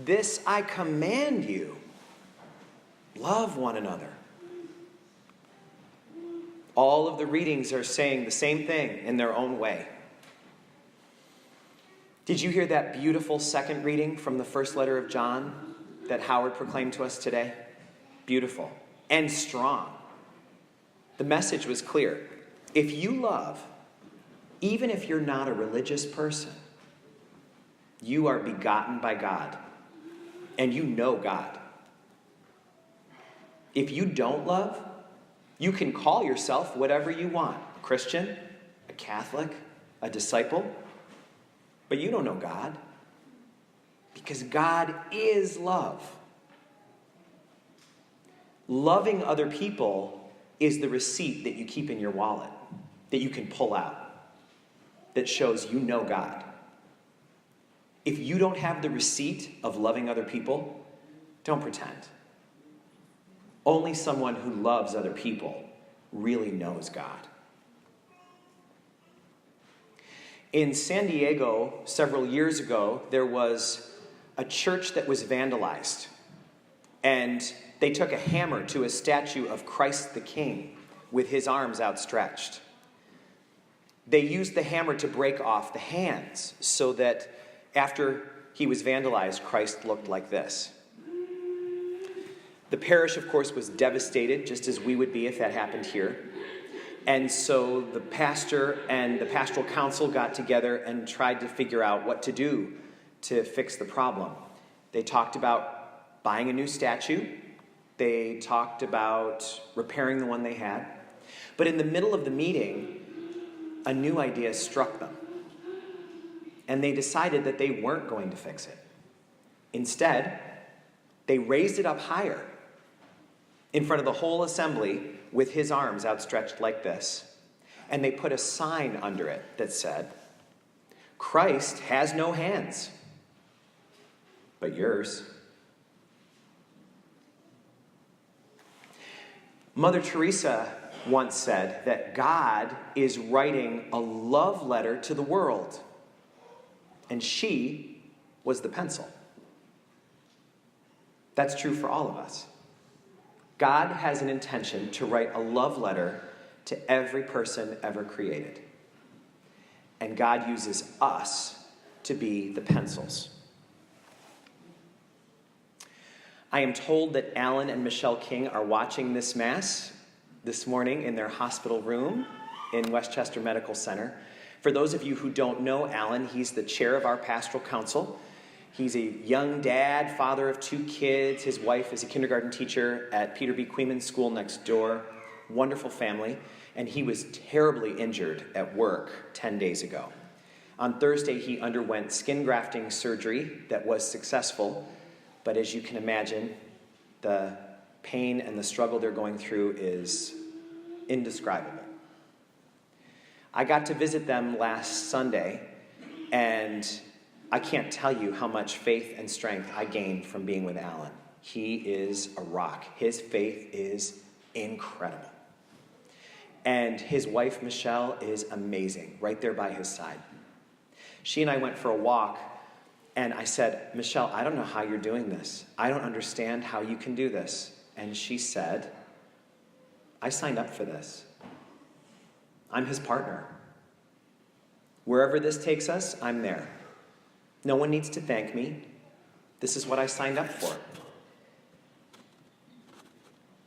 This I command you, love one another. All of the readings are saying the same thing in their own way. Did you hear that beautiful second reading from the first letter of John that Howard proclaimed to us today? Beautiful and strong. The message was clear. If you love, even if you're not a religious person, you are begotten by God, and you know God. If you don't love, you can call yourself whatever you want. A Christian, a Catholic, a disciple, but you don't know God, because God is love. Loving other people is the receipt that you keep in your wallet, that you can pull out, that shows you know God. If you don't have the receipt of loving other people, don't pretend. Only someone who loves other people really knows God. In San Diego, several years ago, there was a church that was vandalized. And they took a hammer to a statue of Christ the King with his arms outstretched. They used the hammer to break off the hands so that after he was vandalized, Christ looked like this. The parish, of course, was devastated, just as we would be if that happened here. And so the pastor and the pastoral council got together and tried to figure out what to do to fix the problem. They talked about buying a new statue. They talked about repairing the one they had. But in the middle of the meeting, a new idea struck them. And they decided that they weren't going to fix it. Instead, they raised it up higher in front of the whole assembly with his arms outstretched like this. And they put a sign under it that said, "Christ has no hands, but yours." Mother Teresa once said that God is writing a love letter to the world, and she was the pencil. That's true for all of us. God has an intention to write a love letter to every person ever created. And God uses us to be the pencils. I am told that Alan and Michelle King are watching this Mass this morning in their hospital room in Westchester Medical Center. For those of you who don't know Alan, he's the chair of our pastoral council. He's a young dad, father of 2 kids. His wife is a kindergarten teacher at Peter B. Queeman School next door. Wonderful family. And he was terribly injured at work 10 days ago. On Thursday, he underwent skin grafting surgery that was successful. But as you can imagine, the pain and the struggle they're going through is indescribable. I got to visit them last Sunday, and I can't tell you how much faith and strength I gained from being with Alan. He is a rock. His faith is incredible. And his wife, Michelle, is amazing, right there by his side. She and I went for a walk, and I said, "Michelle, I don't know how you're doing this. I don't understand how you can do this." And she said, "I signed up for this. I'm his partner. Wherever this takes us, I'm there. No one needs to thank me. This is what I signed up for."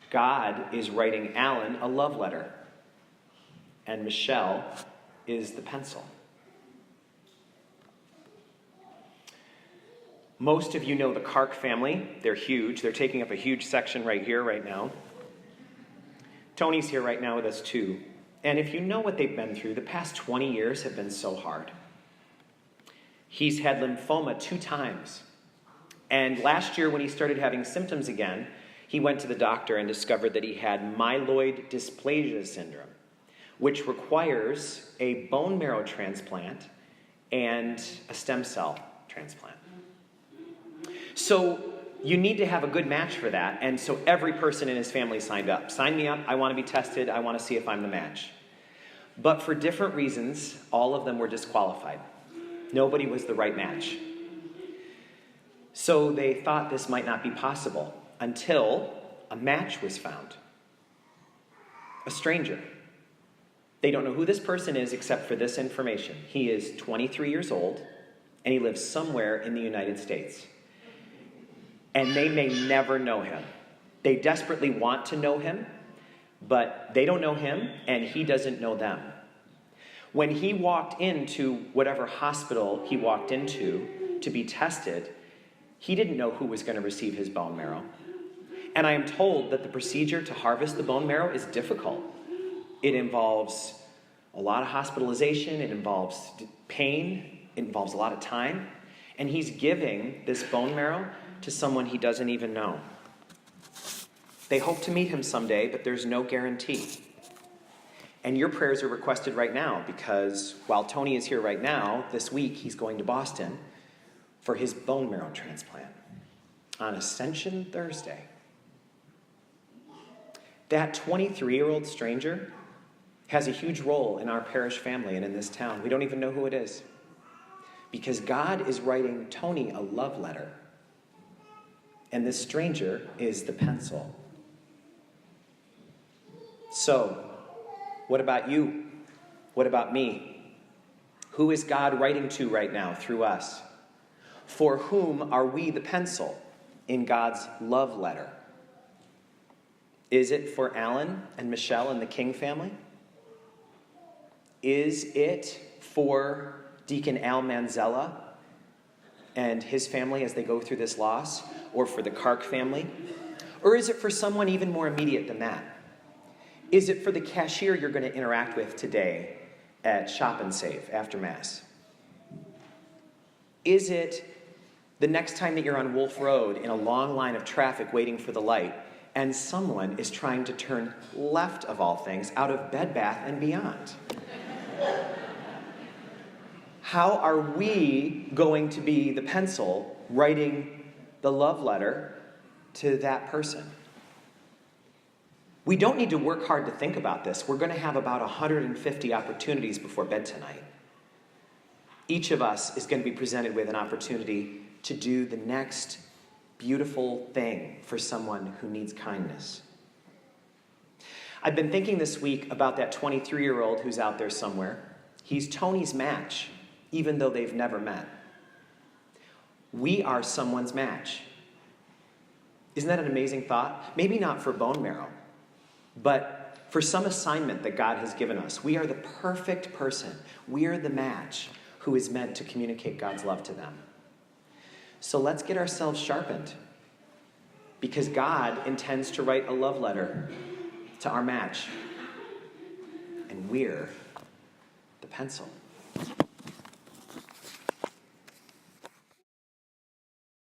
God is writing Alan a love letter, and Michelle is the pencil. Most of you know the Kark family. They're huge. They're taking up a huge section right here, right now. Tony's here right now with us too. And if you know what they've been through, the past 20 years have been so hard. He's had lymphoma 2 times. And last year when he started having symptoms again, he went to the doctor and discovered that he had myeloid dysplasia syndrome, which requires a bone marrow transplant and a stem cell transplant. So you need to have a good match for that. And so every person in his family signed up. Sign me up. I want to be tested. I want to see if I'm the match. But for different reasons, all of them were disqualified. Nobody was the right match. So they thought this might not be possible until a match was found. A stranger. They don't know who this person is except for this information. He is 23 years old, and he lives somewhere in the United States. And they may never know him. They desperately want to know him, but they don't know him, and he doesn't know them. When he walked into whatever hospital he walked into to be tested, he didn't know who was going to receive his bone marrow. And I am told that the procedure to harvest the bone marrow is difficult. It involves a lot of hospitalization, it involves pain, it involves a lot of time, and he's giving this bone marrow to someone he doesn't even know. They hope to meet him someday, but there's no guarantee. And your prayers are requested right now because while Tony is here right now, this week he's going to Boston for his bone marrow transplant on Ascension Thursday. That 23-year-old stranger has a huge role in our parish family and in this town. We don't even know who it is because God is writing Tony a love letter, and this stranger is the pencil. So, what about you? What about me? Who is God writing to right now through us? For whom are we the pencil in God's love letter? Is it for Alan and Michelle and the King family? Is it for Deacon Al Manzella and his family as they go through this loss? Or for the Kark family? Or is it for someone even more immediate than that? Is it for the cashier you're going to interact with today at Shop and Save after Mass? Is it the next time that you're on Wolf Road in a long line of traffic waiting for the light and someone is trying to turn left of all things out of Bed Bath and Beyond? How are we going to be the pencil writing the love letter to that person? We don't need to work hard to think about this. We're going to have about 150 opportunities before bed tonight. Each of us is going to be presented with an opportunity to do the next beautiful thing for someone who needs kindness. I've been thinking this week about that 23-year-old who's out there somewhere. He's Tony's match, even though they've never met. We are someone's match. Isn't that an amazing thought? Maybe not for bone marrow, but for some assignment that God has given us. We are the perfect person. We are the match who is meant to communicate God's love to them. So let's get ourselves sharpened, because God intends to write a love letter to our match, and we're the pencil.